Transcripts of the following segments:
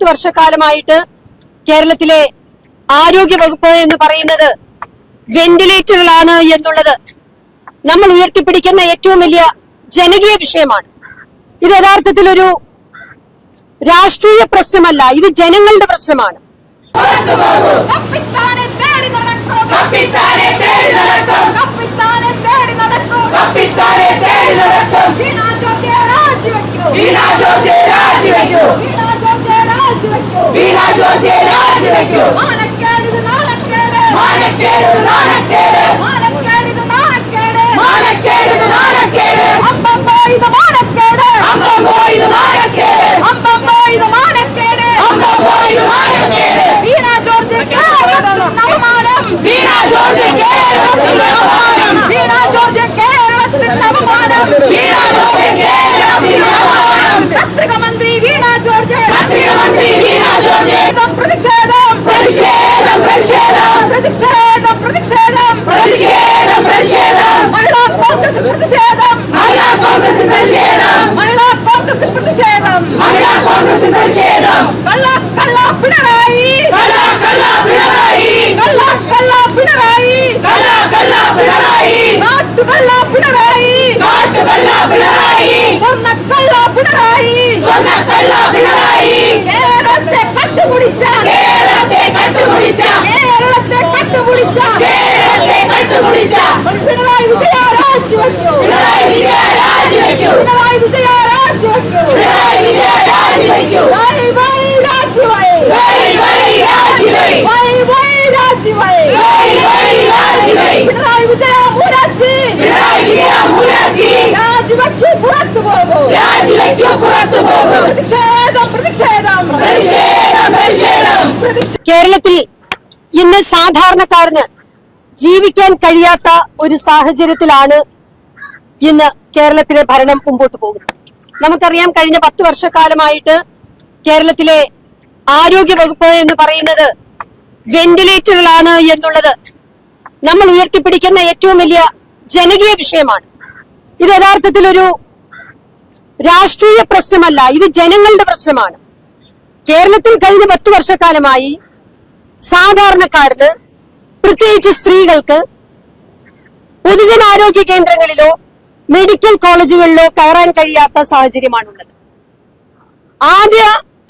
വർഷക്കാലമായിട്ട് കേരളത്തിലെ ആരോഗ്യ വകുപ്പ് എന്ന് പറയുന്നത് വെന്റിലേറ്ററുകളാണ് എന്നുള്ളത് നമ്മൾ ഉയർത്തിപ്പിടിക്കുന്ന ഏറ്റവും വലിയ ജനകീയ വിഷയമാണ്. ഇത് യഥാർത്ഥത്തിൽ ഒരു രാഷ്ട്രീയ പ്രശ്നമല്ല, ഇത് ജനങ്ങളുടെ പ്രശ്നമാണ്. പത്രികമന്ത്രി വീണ ജോർജ് പ്രതിഷേധം പ്രതിഷേധം പ്രതിഷേധം പ്രതിഷേധം പ്രതിഷേധം പ്രതിഷേധം മഹിളാ കോൺഗ്രസ് പ്രതിഷേധം മഹിളാ കോൺഗ്രസ് പ്രതിഷേധം മഹിളാ കോൺഗ്രസ് പ്രതിഷേധം മഹിളാ കോൺഗ്രസ് പ്രതിഷേധം കള്ള കള്ള പിണറായി കള്ള കള്ള പിണറായി കള്ള കള്ള പിണറായി കള്ള കള്ള പിണറായി നാട്ടുകള്ള പിണറായി നാട്ടുകള്ള പിണറായി സ്വർണ്ണക്കള്ള പിണറായി സ്വർണ്ണക്കള്ള പിണറായി കേരളത്തെ കട്ടുപിടിച്ച കേരളത്തെ കട്ടുപിടിച്ച കേരളത്തെ കട്ടുപിടിച്ച കേരളത്തെ കട്ടുപിടിച്ച പിണറായി വിജയ രാജിവെക്കൂ പിണറായി വിജയ രാജിവെക്കൂ പിണറായി വിജയ രാജിവെക്കൂ പിണറായി വിജയ രാജിവെക്കൂ വൈ വൈ രാജിവൈ വൈ വൈ രാജിവൈ വൈ വൈ രാജിവൈ വൈ വൈ രാജിവൈ പിണറായി വിജയ മൂരാച്ചി പിണറായി വിജയ മൂരാച്ചി രാജിവെക്കൂ പുറത്തു പോകൂ രാജിവെക്കൂ പുറത്തു പോകൂ പ്രതിഷേധം പ്രതിഷേധം പ്രതിഷേധം പ്രതിഷേധം. കേരളത്തിൽ ഇന്ന് സാധാരണക്കാരന് ജീവിക്കാൻ കഴിയാത്ത ഒരു സാഹചര്യത്തിലാണ് ഇന്ന് കേരളത്തിലെ ഭരണം മുമ്പോട്ട് പോകുന്നത്. നമുക്കറിയാം, കഴിഞ്ഞ 10 വർഷക്കാലമായിട്ട് കേരളത്തിലെ ആരോഗ്യ വകുപ്പ് എന്ന് പറയുന്നത് വെന്റിലേറ്ററുകളാണ് എന്നുള്ളത് നമ്മൾ ഉയർത്തിപ്പിടിക്കുന്ന ഏറ്റവും വലിയ ജനകീയ വിഷയമാണ്. ഇത് യഥാർത്ഥത്തിൽ ഒരു രാഷ്ട്രീയ പ്രശ്നമല്ല, ഇത് ജനങ്ങളുടെ പ്രശ്നമാണ്. കേരളത്തിൽ കഴിഞ്ഞ 10 വർഷക്കാലമായി സാധാരണക്കാരന്, പ്രത്യേകിച്ച് സ്ത്രീകൾക്ക് പൊതുജനാരോഗ്യ കേന്ദ്രങ്ങളിലോ മെഡിക്കൽ കോളേജുകളിലോ കയറാൻ കഴിയാത്ത സാഹചര്യമാണുള്ളത്. ആദ്യ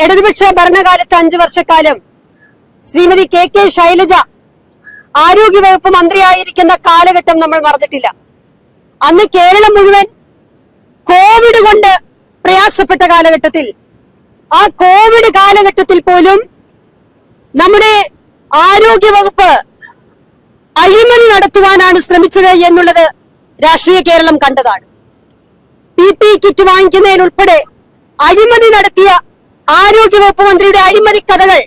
ഇടതുപക്ഷ ഭരണകാലത്ത് 5 വർഷക്കാലം ശ്രീമതി കെ ശൈലജ ആരോഗ്യവകുപ്പ് മന്ത്രിയായിരിക്കുന്ന കാലഘട്ടം നമ്മൾ മറന്നിട്ടില്ല. അന്ന് കേരളം മുഴുവൻ കോവിഡ് കൊണ്ട് പ്രയാസപ്പെട്ട കാലഘട്ടത്തിൽ, ആ കോവിഡ് കാലഘട്ടത്തിൽ പോലും നമ്മുടെ ആരോഗ്യവകുപ്പ് അഴിമതി നടത്തുവാനാണ് ശ്രമിച്ചത് എന്നുള്ളത് രാഷ്ട്രീയ കേരളം കണ്ടതാണ്. PPE കിറ്റ് വാങ്ങിക്കുന്നതിനുൾപ്പെടെ അഴിമതി നടത്തിയ ആരോഗ്യവകുപ്പ് മന്ത്രിയുടെ അഴിമതി കഥകൾ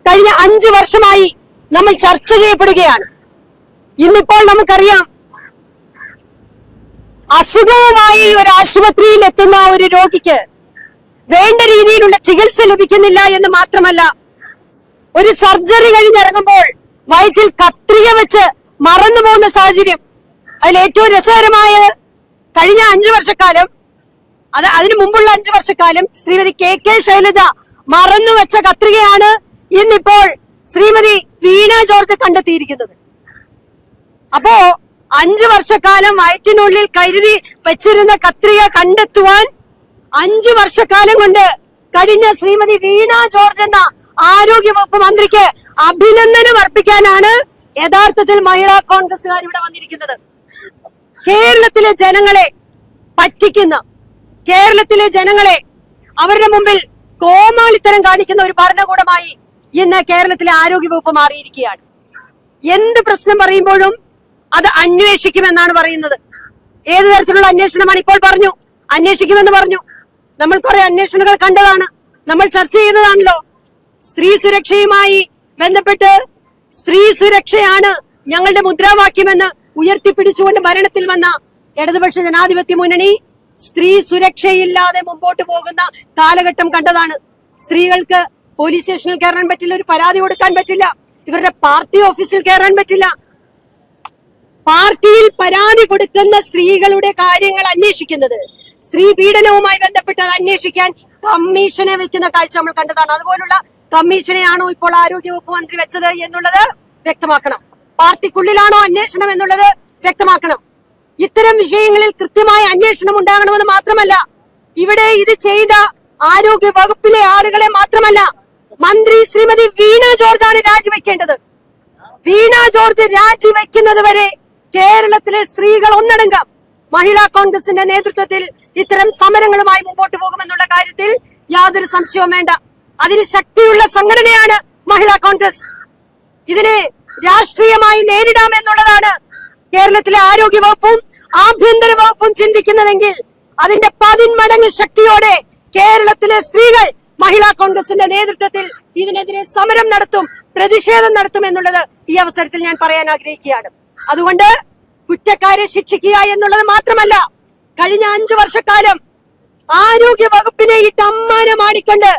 കഴിഞ്ഞ 5 വർഷമായി നമ്മൾ ചർച്ച ചെയ്യപ്പെടുകയാണ്. ഇന്നിപ്പോൾ നമുക്കറിയാം, അസുഖവുമായി ഒരു ആശുപത്രിയിൽ എത്തുന്ന ഒരു രോഗിക്ക് വേണ്ട രീതിയിലുള്ള ചികിത്സ ലഭിക്കുന്നില്ല എന്ന് മാത്രമല്ല, ഒരു സർജറി കഴിഞ്ഞിറങ്ങുമ്പോൾ വയറ്റിൽ കത്രിക വെച്ച് മറന്നു പോകുന്ന സാഹചര്യം. അതിൽ ഏറ്റവും രസകരമായ കഴിഞ്ഞ 5 വർഷക്കാലം, അതിനു മുമ്പുള്ള 5 വർഷക്കാലം ശ്രീമതി കെ ശൈലജ മറന്നുവെച്ച കത്രികയാണ് ഇന്നിപ്പോൾ ശ്രീമതി വീണ ജോർജ് കണ്ടെത്തിയിരിക്കുന്നത്. അപ്പോ 5 വർഷക്കാലം വയറ്റിനുള്ളിൽ കരുതി വെച്ചിരുന്ന കത്രിക കണ്ടെത്തുവാൻ 5 വർഷക്കാലം കൊണ്ട് കഴിഞ്ഞ ശ്രീമതി വീണ ജോർജ് എന്ന ആരോഗ്യവകുപ്പ് മന്ത്രിക്ക് അഭിനന്ദനം അർപ്പിക്കാനാണ് യഥാർത്ഥത്തിൽ മഹിളാ കോൺഗ്രസുകാർ ഇവിടെ വന്നിരിക്കുന്നത്. കേരളത്തിലെ ജനങ്ങളെ പറ്റിക്കുന്ന, കേരളത്തിലെ ജനങ്ങളെ അവരുടെ മുമ്പിൽ കോമാളിത്തരം കാണിക്കുന്ന ഒരു ഭരണകൂടമായി ഇന്ന് കേരളത്തിലെ ആരോഗ്യവകുപ്പ് മാറിയിരിക്കുകയാണ്. എന്ത് പ്രശ്നം പറയുമ്പോഴും അത് അന്വേഷിക്കുമെന്നാണ് പറയുന്നത്. ഏത് തരത്തിലുള്ള അന്വേഷണമാണ്? ഇപ്പോൾ പറഞ്ഞു അന്വേഷിക്കുമെന്ന് പറഞ്ഞു. നമ്മൾ കുറെ അന്വേഷണങ്ങൾ കണ്ടതാണ്, നമ്മൾ ചർച്ച ചെയ്തതാണല്ലോ. സ്ത്രീ സുരക്ഷയുമായി ബന്ധപ്പെട്ട് സ്ത്രീ സുരക്ഷയാണ് ഞങ്ങളുടെ മുദ്രാവാക്യമെന്ന് ഉയർത്തിപ്പിടിച്ചുകൊണ്ട് ഭരണത്തിൽ വന്ന ഇടതുപക്ഷ ജനാധിപത്യ മുന്നണി സ്ത്രീ സുരക്ഷയില്ലാതെ മുമ്പോട്ട് പോകുന്ന കാലഘട്ടം കണ്ടതാണ്. സ്ത്രീകൾക്ക് പോലീസ് സ്റ്റേഷനിൽ കയറാൻ പറ്റില്ല, ഒരു പരാതി കൊടുക്കാൻ പറ്റില്ല, ഇവരുടെ പാർട്ടി ഓഫീസിൽ കയറാൻ പറ്റില്ല. പാർട്ടിയിൽ പരാതി കൊടുക്കുന്ന സ്ത്രീകളുടെ കാര്യങ്ങൾ അന്വേഷിക്കുന്നത്, സ്ത്രീ പീഡനവുമായി ബന്ധപ്പെട്ട് അത് അന്വേഷിക്കാൻ കമ്മീഷനെ വെക്കുന്ന കാഴ്ച നമ്മൾ കണ്ടതാണ്. അതുപോലുള്ള കമ്മീഷനെയാണോ ഇപ്പോൾ ആരോഗ്യവകുപ്പ് മന്ത്രി വെച്ചത് എന്നുള്ളത് വ്യക്തമാക്കണം. പാർട്ടിക്കുള്ളിലാണോ അന്വേഷണം എന്നുള്ളത് വ്യക്തമാക്കണം. ഇത്തരം വിഷയങ്ങളിൽ കൃത്യമായ അന്വേഷണം ഉണ്ടാകണമെന്ന് മാത്രമല്ല, ഇവിടെ ഇത് ചെയ്ത ആരോഗ്യ വകുപ്പിലെ ആളുകളെ മാത്രമല്ല, മന്ത്രി ശ്രീമതി വീണ ജോർജ് ആണ് രാജിവെക്കേണ്ടത്. വീണ ജോർജ് രാജിവെക്കുന്നത് വരെ കേരളത്തിലെ സ്ത്രീകൾ ഒന്നടങ്കം മഹിളാ കോൺഗ്രസിന്റെ നേതൃത്വത്തിൽ ഇത്തരം സമരങ്ങളുമായി മുമ്പോട്ട് പോകുമെന്നുള്ള കാര്യത്തിൽ യാതൊരു സംശയവും വേണ്ട. അതിന് ശക്തിയുള്ള സംഘടനയാണ് മഹിളാ കോൺഗ്രസ്. ഇതിനെ രാഷ്ട്രീയമായി നേരിടാമെന്നുള്ളതാണ് കേരളത്തിലെ ആരോഗ്യ വകുപ്പും ആഭ്യന്തര വകുപ്പും ചിന്തിക്കുന്നതെങ്കിൽ അതിന്റെ 10 മടങ്ങ് ശക്തിയോടെ കേരളത്തിലെ സ്ത്രീകൾ മഹിളാ കോൺഗ്രസിന്റെ നേതൃത്വത്തിൽ ഇതിനെതിരെ സമരം നടത്തും, പ്രതിഷേധം നടത്തും എന്നുള്ളത് ഈ അവസരത്തിൽ ഞാൻ പറയാൻ ആഗ്രഹിക്കുകയാണ്. അതുകൊണ്ട് കുറ്റക്കാരെ ശിക്ഷിക്കുക എന്നുള്ളത് മാത്രമല്ല, കഴിഞ്ഞ 5 വർഷക്കാലം ആരോഗ്യ വകുപ്പിനെ ഇട്ടമ്മാനമാടിക്കൊണ്ട്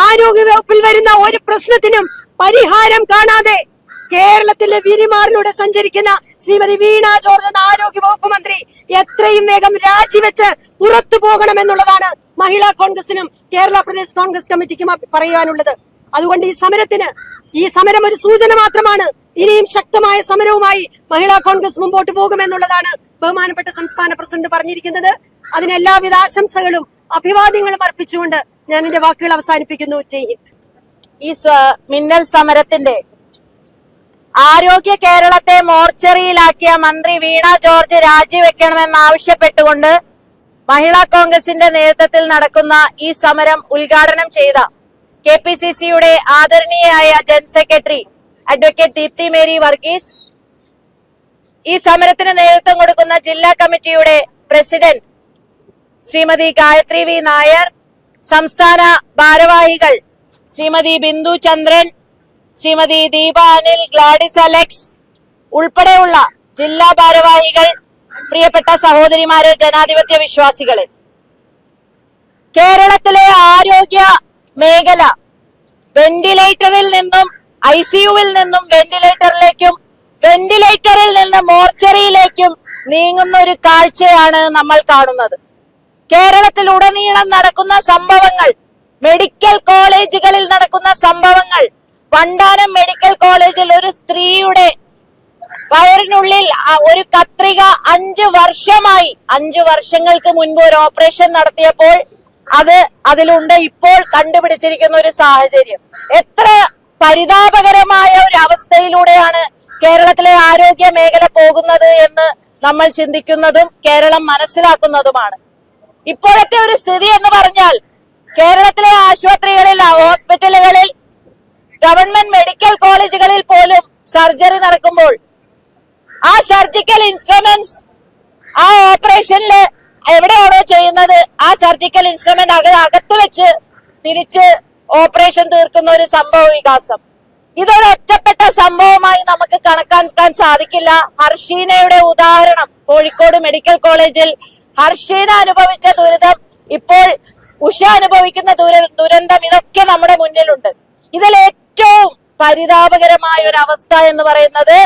ആരോഗ്യ വകുപ്പിൽ വരുന്ന ഒരു പ്രശ്നത്തിനും പരിഹാരം കാണാതെ കേരളത്തിലെ വിരിമാറിലൂടെ സഞ്ചരിക്കുന്ന ശ്രീമതി വീണ ജോർജ് എന്ന ആരോഗ്യ വകുപ്പ് മന്ത്രി എത്രയും വേഗം രാജിവെച്ച് പുറത്തു പോകണമെന്നുള്ളതാണ് മഹിളാ കോൺഗ്രസിനും കേരള പ്രദേശ് കോൺഗ്രസ് കമ്മിറ്റിക്കും പറയാനുള്ളത്. അതുകൊണ്ട് ഈ സമരം ഒരു സൂചന മാത്രമാണ്. ഇനിയും ശക്തമായ സമരവുമായി മഹിളാ കോൺഗ്രസ് മുമ്പോട്ട് പോകുമെന്നുള്ളതാണ് ബഹുമാനപ്പെട്ട സംസ്ഥാന പ്രസിഡന്റ് പറഞ്ഞിരിക്കുന്നത്. അതിന് എല്ലാവിധ ആശംസകളും അഭിവാദ്യങ്ങളും അർപ്പിച്ചുകൊണ്ട് ഞാൻ എന്റെ വാക്കുകൾ അവസാനിപ്പിക്കുന്നു. ജയ് ഹിന്ദ്. ഈ മിന്നൽ സമരത്തിന്റെ ആരോഗ്യ കേരളത്തെ മോർച്ചറിയിലാക്കിയ മന്ത്രി വീണ ജോർജ് രാജിവെക്കണമെന്നാവശ്യപ്പെട്ടുകൊണ്ട് മഹിളാ കോൺഗ്രസിന്റെ നേതൃത്വത്തിൽ നടക്കുന്ന ഈ സമരം ഉദ്ഘാടനം ചെയ്ത KPCCയുടെ ആദരണീയയായ general secretary advocate Deepthi Mary Varghese, ഈ സമരത്തിന് നേതൃത്വം കൊടുക്കുന്ന ജില്ലാ കമ്മിറ്റിയുടെ പ്രസിഡന്റ് ശ്രീമതി ഗായത്രി വി നായർ, സംസ്ഥാന ഭാരവാഹികൾ ശ്രീമതി ബിന്ദു ചന്ദ്രൻ, ശ്രീമതി ദീപ അനിൽ, ഗ്ലാഡിസ് അലക്സ് ഉൾപ്പെടെയുള്ള ജില്ലാ ഭാരവാഹികൾ, പ്രിയപ്പെട്ട സഹോദരിമാരെ, ജനാധിപത്യ വിശ്വാസികളെ, കേരളത്തിലെ ആരോഗ്യ മേഖല വെന്റിലേറ്ററിൽ നിന്നും ICUവിൽ നിന്നും വെന്റിലേറ്ററിലേക്കും വെന്റിലേറ്ററിൽ നിന്ന് മോർച്ചറിയിലേക്കും നീങ്ങുന്ന ഒരു കാഴ്ചയാണ് നമ്മൾ കാണുന്നത്. കേരളത്തിലുടനീളം നടക്കുന്ന സംഭവങ്ങൾ, മെഡിക്കൽ കോളേജുകളിൽ നടക്കുന്ന സംഭവങ്ങൾ, വണ്ടാനം മെഡിക്കൽ കോളേജിൽ ഒരു സ്ത്രീയുടെ വയറിനുള്ളിൽ ഒരു കത്രിക 5 വർഷങ്ങൾക്ക് മുൻപ് ഒരു ഓപ്പറേഷൻ നടത്തിയപ്പോൾ അതിലുണ്ട് ഇപ്പോൾ കണ്ടുപിടിച്ചിരിക്കുന്ന ഒരു സാഹചര്യം. എത്ര പരിതാപകരമായ ഒരു അവസ്ഥയിലൂടെയാണ് കേരളത്തിലെ ആരോഗ്യ മേഖല പോകുന്നത് എന്ന് നമ്മൾ ചിന്തിക്കുന്നതും കേരളം മനസ്സിലാക്കുന്നതുമാണ്. ഇപ്പോഴത്തെ ഒരു സ്ഥിതി എന്ന് പറഞ്ഞാൽ കേരളത്തിലെ ആശുപത്രികളിൽ, ഹോസ്പിറ്റലുകളിൽ, ഗവൺമെന്റ് മെഡിക്കൽ കോളേജുകളിൽ പോലും സർജറി നടക്കുമ്പോൾ ആ സർജിക്കൽ ഇൻസ്ട്രുമെന്റ്സ് ആ ഓപ്പറേഷനില് എവിടെയാണോ ചെയ്യുന്നത് ആ സർജിക്കൽ ഇൻസ്ട്രുമെന്റ് അകത്ത് വെച്ച് തിരിച്ച് ഓപ്പറേഷൻ തീർക്കുന്ന ഒരു സംഭവ വികാസം. ഇതൊരു ഒറ്റപ്പെട്ട സംഭവമായി നമുക്ക് കണക്കാക്കാൻ സാധിക്കില്ല. ഹർഷീനയുടെ ഉദാഹരണം, കോഴിക്കോട് മെഡിക്കൽ കോളേജിൽ ഹർഷീന അനുഭവിച്ച ദുരിതം, ഇപ്പോൾ ഉഷ അനുഭവിക്കുന്ന ദുരന്തം, ഇതൊക്കെ നമ്മുടെ മുന്നിലുണ്ട്. ഇതിൽ ഏറ്റവും പരിതാപകരമായ ഒരു അവസ്ഥ എന്ന് പറയുന്നത്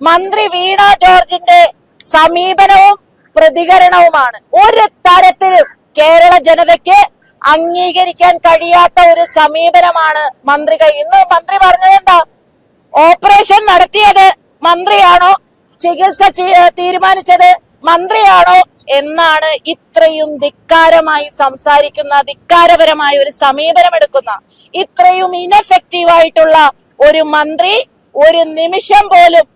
മന്ത്രി വീണ ജോർജിന്റെ സമീപനവും പ്രതികരണവുമാണ്. ഒരു തരത്തിലും കേരള ജനതയ്ക്ക് അംഗീകരിക്കാൻ കഴിയാത്ത ഒരു സമീപനമാണ് ഇന്ന് മന്ത്രി പറഞ്ഞത് എന്താ? ഓപ്പറേഷൻ നടത്തിയത് മന്ത്രിയാണോ? ചികിത്സ തീരുമാനിച്ചത് മന്ത്രിയാണോ എന്നാണ് ഇത്രയും ധിക്കാരമായി സംസാരിക്കുന്ന, ധിക്കാരപരമായ ഒരു സമീപനം എടുക്കുന്ന, ഇത്രയും ഇനെഫക്റ്റീവ് ആയിട്ടുള്ള ഒരു മന്ത്രി ഒരു നിമിഷം പോലും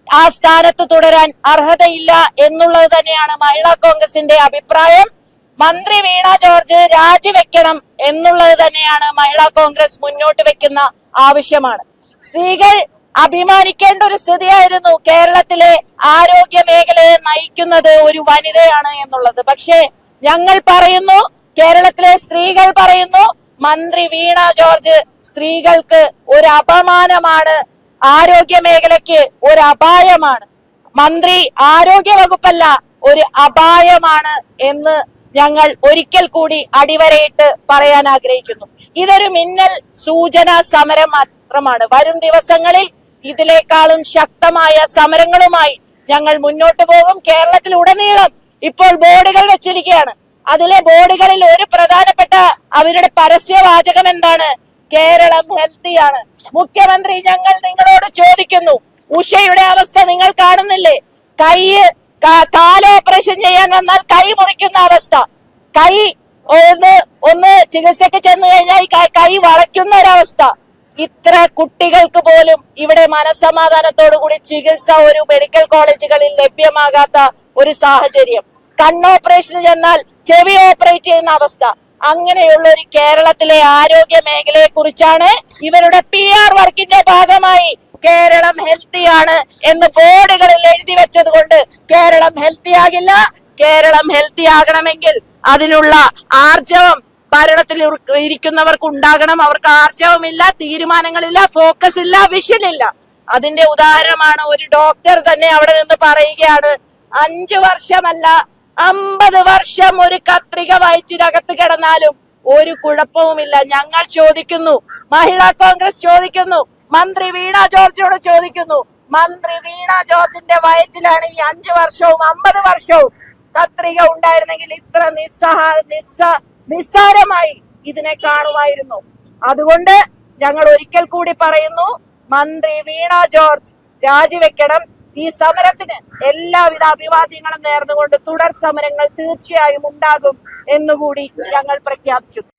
ആ സ്ഥാനത്ത് തുടരാൻ അർഹതയില്ല എന്നുള്ളത് തന്നെയാണ് മഹിളാ കോൺഗ്രസിന്റെ അഭിപ്രായം. മന്ത്രി വീണ ജോർജ് രാജിവെക്കണം എന്നുള്ളത് തന്നെയാണ് മഹിളാ കോൺഗ്രസ് മുന്നോട്ട് വെക്കുന്ന ആവശ്യമാണ്. സ്ത്രീകൾ അഭിമാനിക്കേണ്ട ഒരു സ്ഥിതിയായിരുന്നു കേരളത്തിലെ ആരോഗ്യ മേഖലയെ നയിക്കുന്നത് ഒരു വനിതയാണ് എന്നുള്ളത്. പക്ഷേ ഞങ്ങൾ പറയുന്നു, കേരളത്തിലെ സ്ത്രീകൾ പറയുന്നു, മന്ത്രി വീണ ജോർജ് സ്ത്രീകൾക്ക് ഒരു അപമാനമാണ്, ആരോഗ്യ മേഖലയ്ക്ക് ഒരു അപായമാണ്. മന്ത്രി ആരോഗ്യ വകുപ്പല്ല, ഒരു അപായമാണ് എന്ന് ഞങ്ങൾ ഒരിക്കൽ കൂടി അടിവരയിട്ട് പറയാൻ ആഗ്രഹിക്കുന്നു. ഇതൊരു മിന്നൽ സൂചനാ സമരം മാത്രമാണ്. വരും ദിവസങ്ങളിൽ ഇതിനേക്കാളും ശക്തമായ സമരങ്ങളുമായി ഞങ്ങൾ മുന്നോട്ട് പോകും. കേരളത്തിൽ ഉടനീളം ഇപ്പോൾ ബോർഡുകൾ വെച്ചിരിക്കുകയാണ്. അതിലെ ബോർഡുകളിൽ ഒരു പ്രധാനപ്പെട്ട അവരുടെ പരസ്യവാചകം എന്താണ്? കേരളം ഹെൽത്തിയാണ്. മുഖ്യമന്ത്രി, ഞങ്ങൾ നിങ്ങളോട് ചോദിക്കുന്നു, ഉഷയുടെ അവസ്ഥ നിങ്ങൾ കാണുന്നില്ലേ? കാല് ഓപ്പറേഷൻ ചെയ്യാൻ വന്നാൽ കൈ മുറിക്കുന്ന അവസ്ഥ, കൈ ഒന്ന് ചികിത്സക്ക് ചെന്ന് കഴിഞ്ഞാൽ കൈ വളയ്ക്കുന്ന ഒരവസ്ഥ. ഇത്ര കുട്ടികൾക്ക് പോലും ഇവിടെ മനസ്സമാധാനത്തോടു കൂടി ചികിത്സ ഒരു മെഡിക്കൽ കോളേജുകളിൽ ലഭ്യമാകാത്ത ഒരു സാഹചര്യം. കണ്ണ് ഓപ്പറേഷന് ചെന്നാൽ ചെവി ഓപ്പറേറ്റ് ചെയ്യുന്ന അവസ്ഥ. അങ്ങനെയുള്ള ഒരു കേരളത്തിലെ ആരോഗ്യ മേഖലയെ കുറിച്ചാണ് ഇവരുടെ PR വർക്കിന്റെ ഭാഗമായി കേരളം ഹെൽത്തിയാണ് എന്ന് ബോർഡുകളിൽ എഴുതി വെച്ചത് കൊണ്ട് കേരളം ഹെൽത്തി ആകില്ല. കേരളം ഹെൽത്തി ആകണമെങ്കിൽ അതിനുള്ള ആർജവം ഭരണത്തിൽ ഇരിക്കുന്നവർക്ക് ഉണ്ടാകണം. അവർക്ക് ആർജവമില്ല, തീരുമാനങ്ങളില്ല, ഫോക്കസ് ഇല്ല, വിഷൻ ഇല്ല. അതിന്റെ ഉദാഹരണമാണ് ഒരു ഡോക്ടർ തന്നെ അവിടെ നിന്ന് പറയുകയാണ്, 5 വർഷമല്ല 50 വർഷം ഒരു കത്രിക വയറ്റിനകത്ത് കിടന്നാലും ഒരു കുഴപ്പവുമില്ല. ഞങ്ങൾ ചോദിക്കുന്നു, മഹിളാ കോൺഗ്രസ് ചോദിക്കുന്നു, മന്ത്രി വീണ ജോർജിനോട് ചോദിക്കുന്നു, മന്ത്രി വീണ ജോർജിന്റെ വയറ്റിലാണ് ഈ 5 വർഷവും 50 വർഷവും കത്രിക ഉണ്ടായിരുന്നെങ്കിൽ ഇത്ര നിസ്സാരമായി ഇതിനെ കാണുമായിരുന്നു. അതുകൊണ്ട് ഞങ്ങൾ ഒരിക്കൽ കൂടി പറയുന്നു, മന്ത്രി വീണ ജോർജ് രാജിവെക്കണം. ഈ സമരത്തിന് എല്ലാവിധ അഭിവാദ്യങ്ങളും നേർന്നുകൊണ്ട് തുടർ സമരങ്ങൾ തീർച്ചയായും ഉണ്ടാകും എന്നുകൂടി ഞങ്ങൾ പ്രഖ്യാപിക്കുന്നു.